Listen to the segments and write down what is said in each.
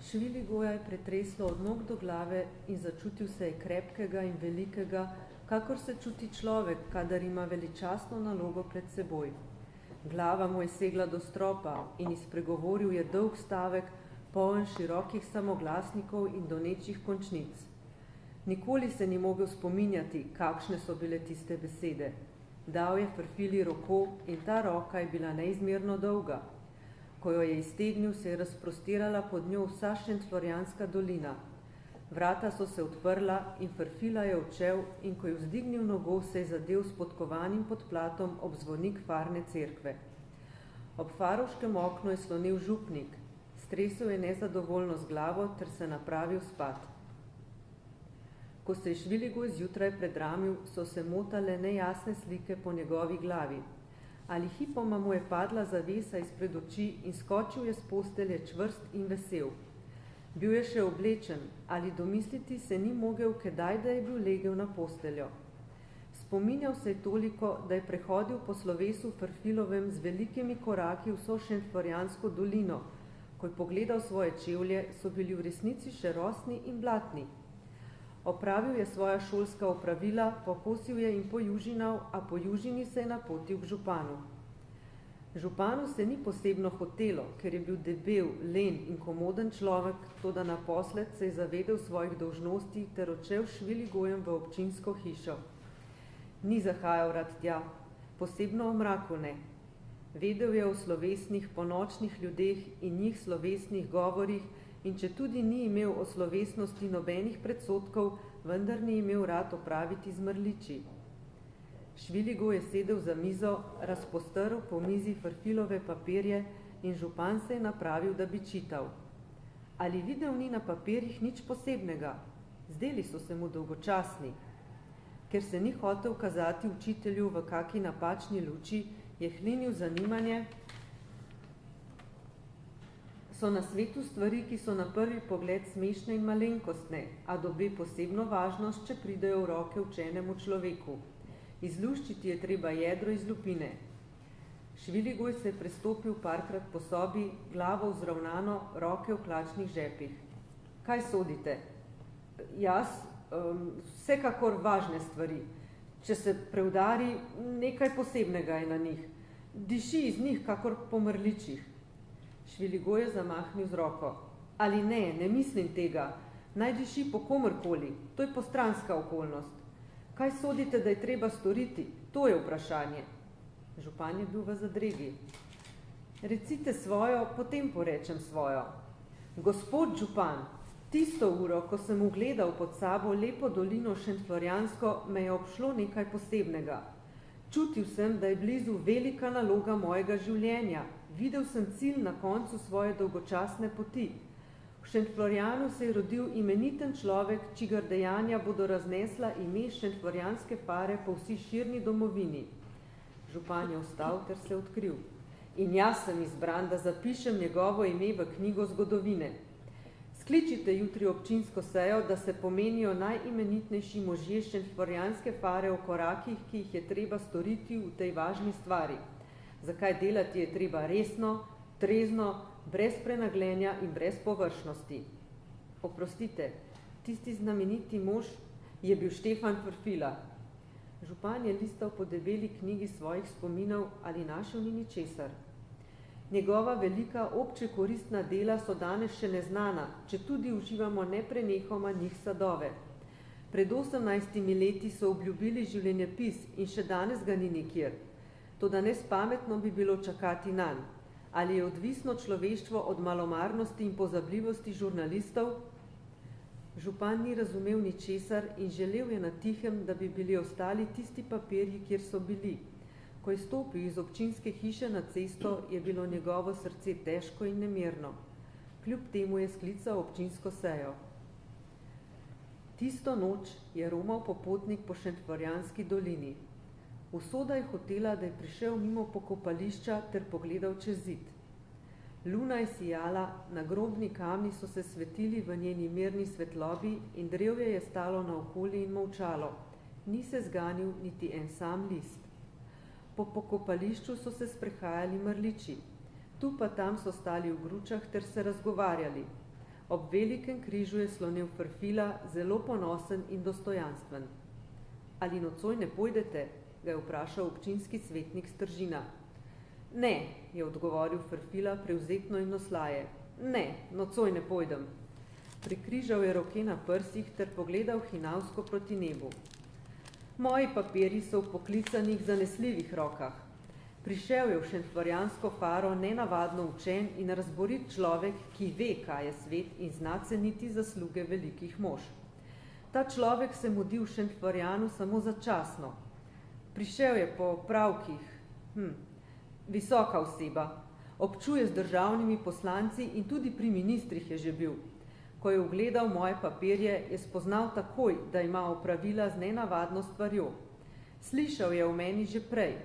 Šviligoja je pretreslo od nog do glave in začutil se je krepkega in velikega, kakor se čuti človek, kadar ima veličastno nalogo pred seboj. Glava mu je segla do stropa in izpregovoril je dolg stavek, poln širokih samoglasnikov in donečih končnic. Nikoli se ni mogel spominjati, kakšne so bile tiste besede. Dal je Frfili roko in ta roka je bila neizmerno dolga. Ko jo je iztegnil, se je razprostirala pod njo vsa Šentflorjanska dolina. Vrata so se odprla in Frfila je odšel in ko je vzdignil nogo, se je zadel s podkovanim podplatom ob zvonik farne cerkve. Ob farovškem oknu je slonil župnik, stresel je nezadovoljno z glavo ter se napravil spat. Ko se je Šviligoj zjutraj predramil, so se motale nejasne slike po njegovi glavi. Ali hipoma mu je padla zavesa izpred oči in skočil je s postelje čvrst in vesel. Bil je še oblečen, ali domisliti se ni mogel, kdaj da je bil legel na posteljo. Spominjal se je toliko, da je prehodil po slovesu Frfilovem z velikimi koraki vso Šentflorjansko dolino. Ko je pogledal svoje čevlje, so bili v resnici še rosni in blatni. Opravil je svoja šolska opravila, pokosil je in pojužinal, a po južini se je napotil k županu. Županu se ni posebno hotelo, ker je bil debel, len in komoden človek, toda naposled se je zavedel svojih dolžnosti ter odšel s Šviligojem v občinsko hišo. Ni zahajal rad tja, posebno o mraku ne. Vedel je o slovesnih ponočnih ljudeh in njih slovesnih govorih, in če tudi ni imel o slovesnosti nobenih predsodkov, vendar ni imel rad opraviti z mrliči. Šviligoj je sedel za mizo, razpostrl po mizi Frfilove papirje in župan se je napravil, da bi čital. Ali videl ni na papirjih nič posebnega? Zdeli so se mu dolgočasni. Ker se ni hotel kazati učitelju v kaki napačni luči, je hlinil zanimanje. So na svetu stvari, ki so na prvi pogled smešne in malenkostne, a dobi posebno važnost, če pridejo v roke učenemu človeku. Izluščiti je treba jedro iz lupine. Šviligoj se je prestopil parkrat po sobi, glavo vzravnano, roke v hlačnih žepih. Kaj sodite? Jaz, vsekakor važne stvari. Če se preudari, nekaj posebnega je na njih. Diši iz njih, kakor po mrličih. Šviligoj je zamahnil z roko. Ali ne, ne mislim tega. Naj diši po komorkoli, to je postranska okolnost. Kaj sodite, da je treba storiti? To je vprašanje. Župan je bil v zadregi. Recite svojo, potem porečem svojo. Gospod župan, tisto uro, ko sem ugledal pod sabo lepo dolino Šentflorjansko, me je obšlo nekaj posebnega. Čutil sem, da je blizu velika naloga mojega življenja. Videl sem cilj na koncu svoje dolgočasne poti. V Šentflorjanu se je rodil imeniten človek, čigar dejanja bodo raznesla ime Šentflorjanske fare po vsi širni domovini. Župan je vstal ter se odkril. In jaz sem izbran, da zapišem njegovo ime v knjigo zgodovine. Skličite jutri občinsko sejo, da se pomenijo najimenitnejši možje Šentflorjanske fare o korakih, ki jih je treba storiti v tej važni stvari. Zakaj delati je treba resno, trezno, brez prenagljenja in brez površnosti. Oprostite, tisti znameniti mož je bil Štefan Frfila. Župan je listal po debeli knjigi svojih spominov, ali našel ni ničesar. Njegova velika obče koristna dela so danes še neznana, če tudi uživamo neprenehoma njih sadove. Pred 18 leti so obljubili življenjepis in še danes ga ni nikjer. Toda nespametno bi bilo čakati nanj. Ali je odvisno človeštvo od malomarnosti in pozabljivosti žurnalistov? Župan ni razumel ničesar in želel je na tihem, da bi bili ostali tisti papirji, kjer so bili. Ko je stopil iz občinske hiše na cesto, je bilo njegovo srce težko in nemirno. Kljub temu je sklical občinsko sejo. Tisto noč je romal popotnik po Šentflorjanski dolini. Usoda je hotela, da je prišel mimo pokopališča ter pogledal čez zid. Luna je sijala, nagrobni kamni so se svetili v njeni mirni svetlobi in drevje je stalo naokoli in molčalo. Ni se zganil niti en sam list. Po pokopališču so se sprehajali mrliči. Tu pa tam so stali v gručah ter se razgovarjali. Ob velikem križu je slonel Frfila, zelo ponosen in dostojanstven. Ali nocoj ne pojdete? Ga je vprašal občinski svetnik Stržina. Ne, je odgovoril Frfila prevzetno in oslaje. Ne, nocoj ne pojdem. Prikrižal je roke na prsih ter pogledal hinavsko proti nebu. Moji papirji so v poklicanih, zanesljivih rokah. Prišel je v šentflorjansko faro nenavadno učen in razborit človek, ki ve, kaj je svet in zna ceniti zasluge velikih mož. Ta človek se mudi v Šentflorjanu samo začasno. Prišel je po opravkih, visoka oseba, občuje z državnimi poslanci in tudi pri ministrih je že bil. Ko je ugledal moje papirje, je spoznal takoj, da ima opravila z nenavadno stvarjo. Slišal je o meni že prej.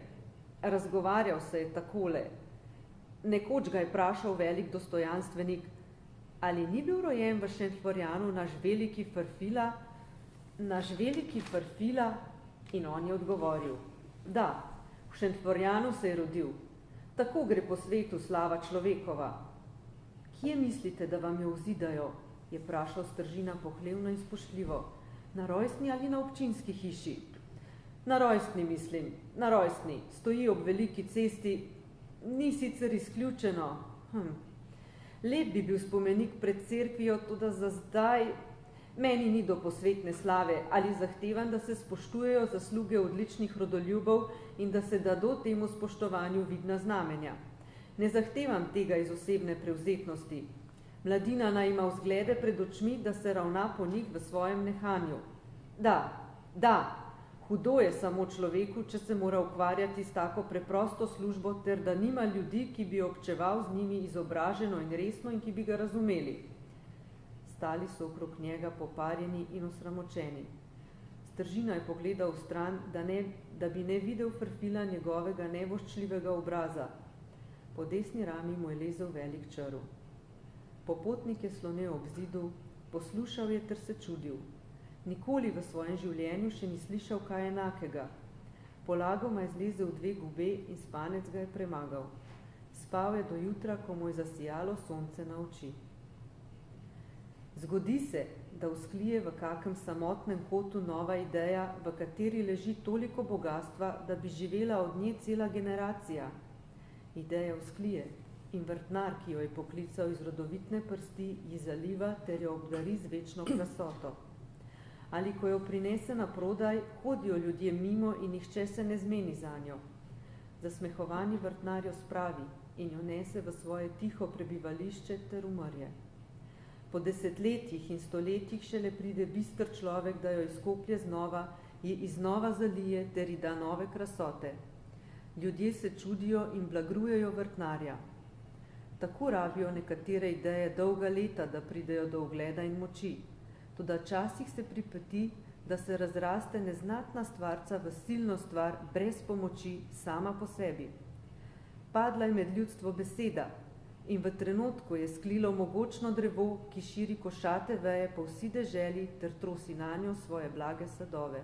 Razgovarjal se je takole. Nekoč ga je vprašal velik dostojanstvenik, ali ni bil rojen v Šentflorjanu naš veliki Frfila? Naš veliki Frfila? In on je odgovoril, da, v Šentflorjanu se je rodil. Tako gre po svetu slava človekova. Kje mislite, da vam jo vzidajo? Je vprašal Stržina pohlevno in spoštljivo. Na rojstni ali na občinski hiši? Na rojstni, mislim, na rojstni. Stoji ob veliki cesti, ni sicer izključeno. Lep bi bil spomenik pred cerkvijo, toda za zdaj meni ni do posvetne slave, ali zahtevam, da se spoštujejo zasluge odličnih rodoljubov in da se dado temu spoštovanju vidna znamenja. Ne zahtevam tega iz osebne prevzetnosti. Mladina naj ima vzglede pred očmi, da se ravna po njih v svojem nehanju. Da, hudo je samo človeku, če se mora ukvarjati s tako preprosto službo, ter da nima ljudi, ki bi občeval z njimi izobraženo in resno in ki bi ga razumeli. Stali so okrog njega poparjeni in osramočeni. Stržina je pogledal v stran, da bi ne videl Frfila njegovega nevoščljivega obraza. Po desni rami mu je lezel velik črv. Popotnik je slonel ob zidu, poslušal je ter se čudil. Nikoli v svojem življenju še ni slišal kaj enakega. Polagoma je zlezel 2 gube in spanec ga je premagal. Spal je do jutra, ko mu je zasijalo sonce na oči. Zgodi se, da vzklije v kakem samotnem kotu nova ideja, v kateri leži toliko bogatstva, da bi živela od nje cela generacija. Ideja vzklije in vrtnar, ki jo je poklical iz rodovitne prsti, ji zaliva ter jo obdari z večno krasoto. Ali ko jo prinese na prodaj, hodijo ljudje mimo in nihče se ne zmeni zanjo. Zasmehovani vrtnar jo spravi in jo nese v svoje tiho prebivališče ter umrje. Po desetletjih in stoletjih šele pride bister človek, da jo izkoplje znova, ji iznova zalije ter ji da nove krasote. Ljudje se čudijo in blagrujejo vrtnarja. Tako rabijo nekatere ideje dolga leta, da pridejo do ugleda in moči. Toda časih se pripeti, da se razraste neznatna stvarca v silno stvar brez pomoči sama po sebi. Padla je med ljudstvo beseda in v trenutku je sklilo mogočno drevo, ki širi košate veje po vsi deželi ter trosi nanjo svoje blage sadove.